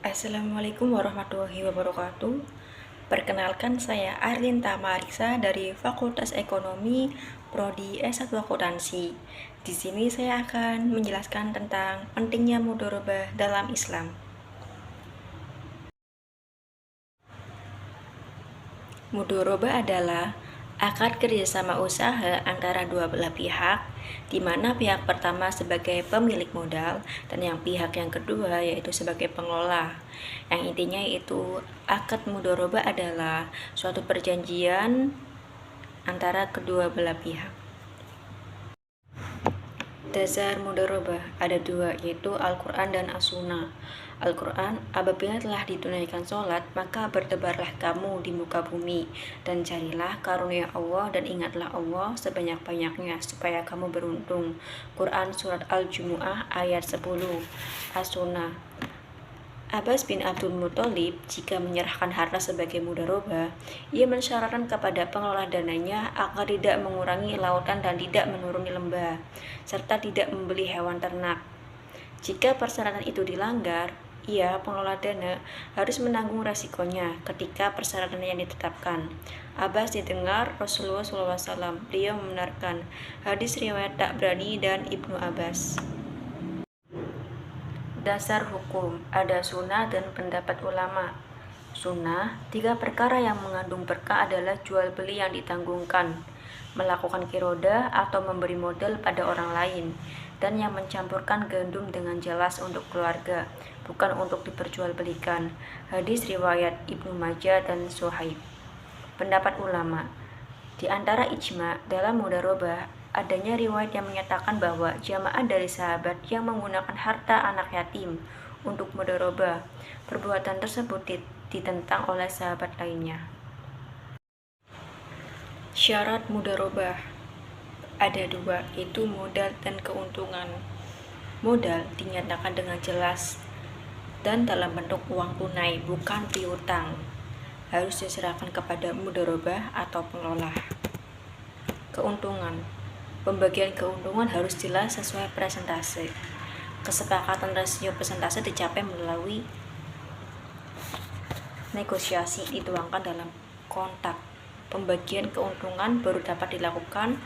Assalamualaikum warahmatullahi wabarakatuh. Perkenalkan, saya Arlinta Marisa dari Fakultas Ekonomi Prodi S1 Akuntansi. Di sini saya akan menjelaskan tentang pentingnya mudharabah dalam Islam. Mudharabah adalah akad kerjasama usaha antara dua belah pihak, di mana pihak pertama sebagai pemilik modal dan pihak yang kedua yaitu sebagai pengelola. Yang intinya yaitu akad mudharabah adalah suatu perjanjian antara kedua belah pihak. Dasar mudharabah ada dua, yaitu Al-Quran dan As-Sunnah. Al-Quran, apabila telah ditunaikan sholat, maka bertebarlah kamu di muka bumi, dan carilah karunia Allah dan ingatlah Allah sebanyak-banyaknya, supaya kamu beruntung. Quran Surat Al-Jumu'ah ayat 10. As-Sunnah, Abbas bin Abdul Muthalib jika menyerahkan harta sebagai mudharabah, ia mensyaratkan kepada pengelola dananya agar tidak mengurangi lautan dan tidak menuruni lembah, serta tidak membeli hewan ternak. Jika persyaratan itu dilanggar, ia, pengelola dana, harus menanggung resikonya ketika persyaratan yang ditetapkan. Abbas didengar Rasulullah SAW. Beliau membenarkan hadis riwayat Tabrani dan Ibnu Abbas. Dasar hukum, ada sunnah dan pendapat ulama. Sunnah, 3 perkara yang mengandung berkah adalah jual beli yang ditanggungkan, melakukan kiroda atau memberi modal pada orang lain, dan yang mencampurkan gandum dengan jelas untuk keluarga, bukan untuk diperjualbelikan. Hadis riwayat Ibnu Majah dan Suhaib. Pendapat ulama, di antara ijma dalam mudharabah adanya riwayat yang menyatakan bahwa jamaah dari sahabat yang menggunakan harta anak yatim untuk mudharabah, perbuatan tersebut ditentang oleh sahabat lainnya. Syarat mudharabah ada 2, yaitu modal dan keuntungan. Modal dinyatakan dengan jelas dan dalam bentuk uang tunai, bukan piutang. Harus diserahkan kepada mudharabah atau pengelola. Keuntungan, pembagian keuntungan harus jelas sesuai persentase. Kesepakatan rasio persentase dicapai melalui negosiasi dituangkan dalam kontrak. Pembagian keuntungan baru dapat dilakukan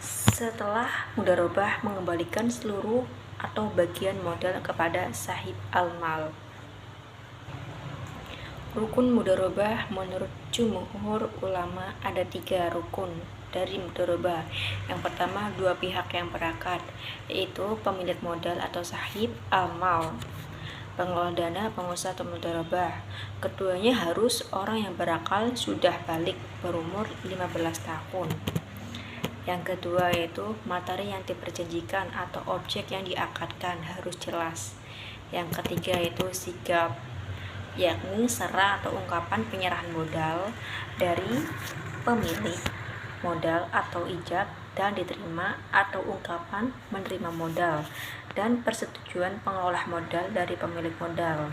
setelah mudharabah mengembalikan seluruh atau bagian modal kepada sahib al-mal. Rukun mudharabah menurut jumhur ulama ada 3 rukun dari mudharabah. Yang pertama, 2 pihak yang berakad, yaitu pemilik modal atau sahib al-mal, pengelola dana, pengusaha atau mudharabah. Keduanya harus orang yang berakal sudah balik berumur 15 tahun. Yang kedua yaitu materi yang diperjanjikan atau objek yang diakadkan harus jelas. Yang ketiga yaitu sigap, yakni serah atau ungkapan penyerahan modal dari pemilik modal atau ijab dan diterima, atau ungkapan menerima modal dan persetujuan pengelola modal dari pemilik modal.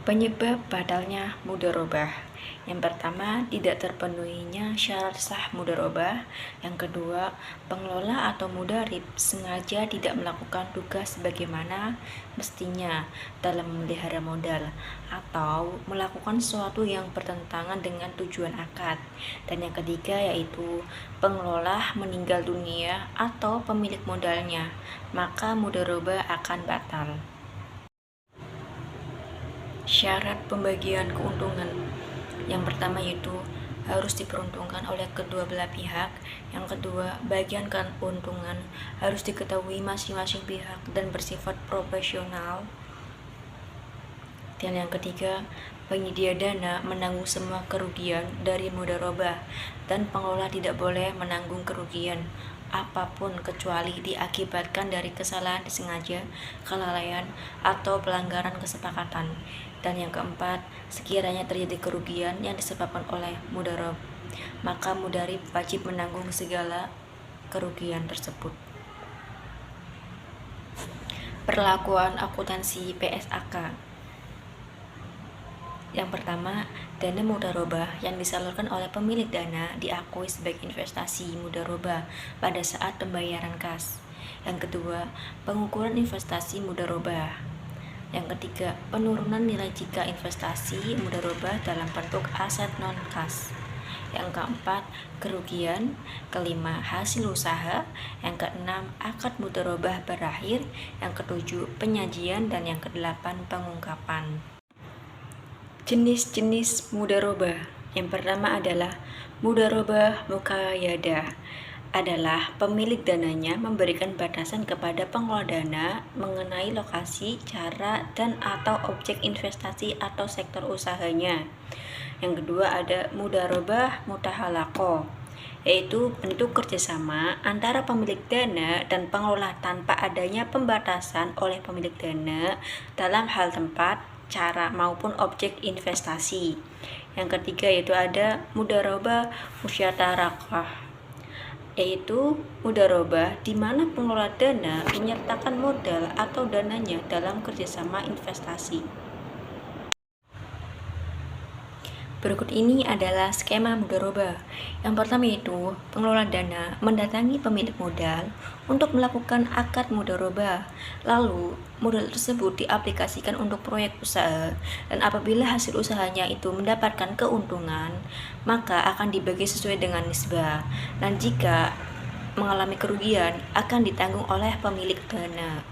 Penyebab batalnya mudharabah. Yang pertama, tidak terpenuhinya syarat sah mudharabah. Yang kedua, pengelola atau mudharib sengaja tidak melakukan tugas sebagaimana mestinya dalam memelihara modal, atau melakukan sesuatu yang bertentangan dengan tujuan akad. Dan yang ketiga yaitu pengelola meninggal dunia atau pemilik modalnya, maka mudharabah akan batal. Syarat pembagian keuntungan. Yang pertama yaitu harus diperuntungkan oleh kedua belah pihak. Yang kedua, bagian keuntungan harus diketahui masing-masing pihak dan bersifat proporsional. Dan yang ketiga, penyedia dana menanggung semua kerugian dari mudharabah, dan pengelola tidak boleh menanggung kerugian apapun kecuali diakibatkan dari kesalahan disengaja, kelalaian, atau pelanggaran kesepakatan. Dan yang keempat, sekiranya terjadi kerugian yang disebabkan oleh mudharab, maka mudharib wajib menanggung segala kerugian tersebut. Perlakuan akuntansi PSAK. Yang pertama, dana mudharabah yang disalurkan oleh pemilik dana diakui sebagai investasi mudharabah pada saat pembayaran kas. Yang kedua, pengukuran investasi mudharabah. Yang ketiga, penurunan nilai jika investasi mudharabah dalam bentuk aset non-kas. Yang keempat, kerugian. Kelima, hasil usaha. Yang keenam, akad mudharabah berakhir. Yang ketujuh, penyajian. Dan yang kedelapan, pengungkapan. Jenis-jenis mudharabah. Yang pertama adalah mudharabah muqayyadah, adalah pemilik dananya memberikan batasan kepada pengelola dana mengenai lokasi, cara, dan atau objek investasi atau sektor usahanya. Yang kedua ada mudharabah mutahalaqah, yaitu bentuk kerjasama antara pemilik dana dan pengelola tanpa adanya pembatasan oleh pemilik dana dalam hal tempat, cara, maupun objek investasi. Yang ketiga yaitu ada mudharabah musyatarakah, yaitu mudharabah di mana pengelola dana menyertakan modal atau dananya dalam kerjasama investasi. Berikut ini adalah skema mudharabah. Yang pertama yaitu pengelola dana mendatangi pemilik modal untuk melakukan akad mudharabah. Lalu modal tersebut diaplikasikan untuk proyek usaha, dan apabila hasil usahanya itu mendapatkan keuntungan, maka akan dibagi sesuai dengan nisbah. Dan jika mengalami kerugian akan ditanggung oleh pemilik dana.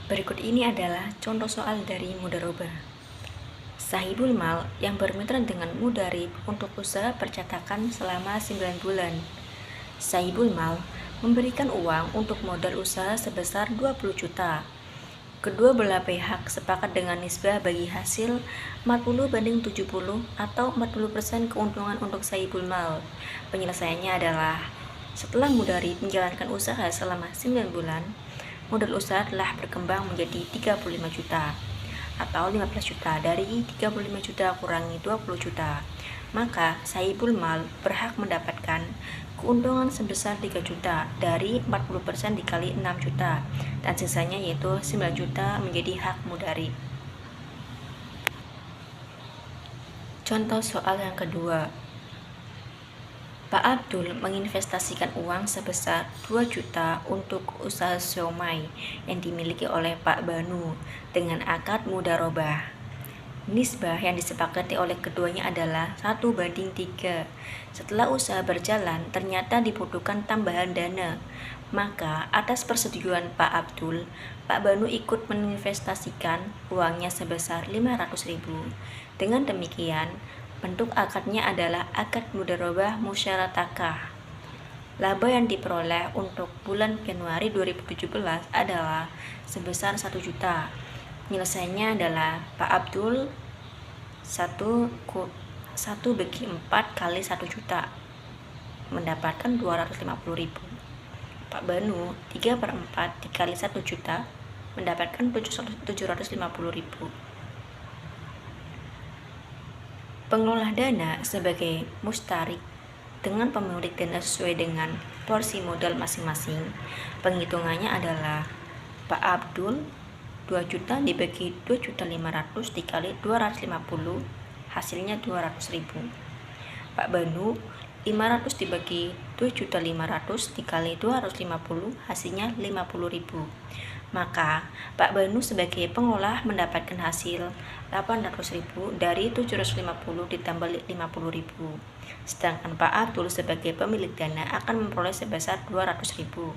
Berikut ini adalah contoh soal dari mudharabah. Sahibul mal yang bermitra dengan mudharib untuk usaha percetakan selama 9 bulan. Sahibul mal memberikan uang untuk modal usaha sebesar 20 juta. Kedua belah pihak sepakat dengan nisbah bagi hasil 40/70 atau 40% keuntungan untuk sahibul mal. Penyelesaiannya adalah setelah mudharib menjalankan usaha selama 9 bulan, modal usaha telah berkembang menjadi 35 juta. Atau 15 juta dari 35 juta kurangi 20 juta, maka sahibul mal berhak mendapatkan keuntungan sebesar 3 juta dari 40% dikali 6 juta, dan sisanya yaitu 9 juta menjadi hak mudharib. Contoh soal yang kedua. Pak Abdul menginvestasikan uang sebesar 2 juta untuk usaha siomay yang dimiliki oleh Pak Banu dengan akad mudharabah. Nisbah yang disepakati oleh keduanya adalah 1/3. Setelah usaha berjalan, ternyata dibutuhkan tambahan dana. Maka atas persetujuan Pak Abdul, Pak Banu ikut menginvestasikan uangnya sebesar 500.000. Dengan demikian, bentuk akadnya adalah akad mudharabah musyarakah. Laba yang diperoleh untuk bulan Januari 2017 adalah sebesar 1 juta. Penyelesaiannya adalah Pak Abdul 1/4 kali 1 juta mendapatkan 250.000. Pak Banu 3/4 dikali 1 juta mendapatkan 750.000. Pengelola dana sebagai mustarik dengan pemilik dana sesuai dengan porsi modal masing-masing. Penghitungannya adalah Pak Abdul 2 juta dibagi 2.500.000 dikali 250, hasilnya 200.000. Pak Banu 500 dibagi 2.500.000 dikali 250, hasilnya 50.000. Maka Pak Banu sebagai pengolah mendapatkan hasil 800.000 dari 750 ditambah 50.000. Sedangkan Pak Abdul sebagai pemilik dana akan memperoleh sebesar 200.000.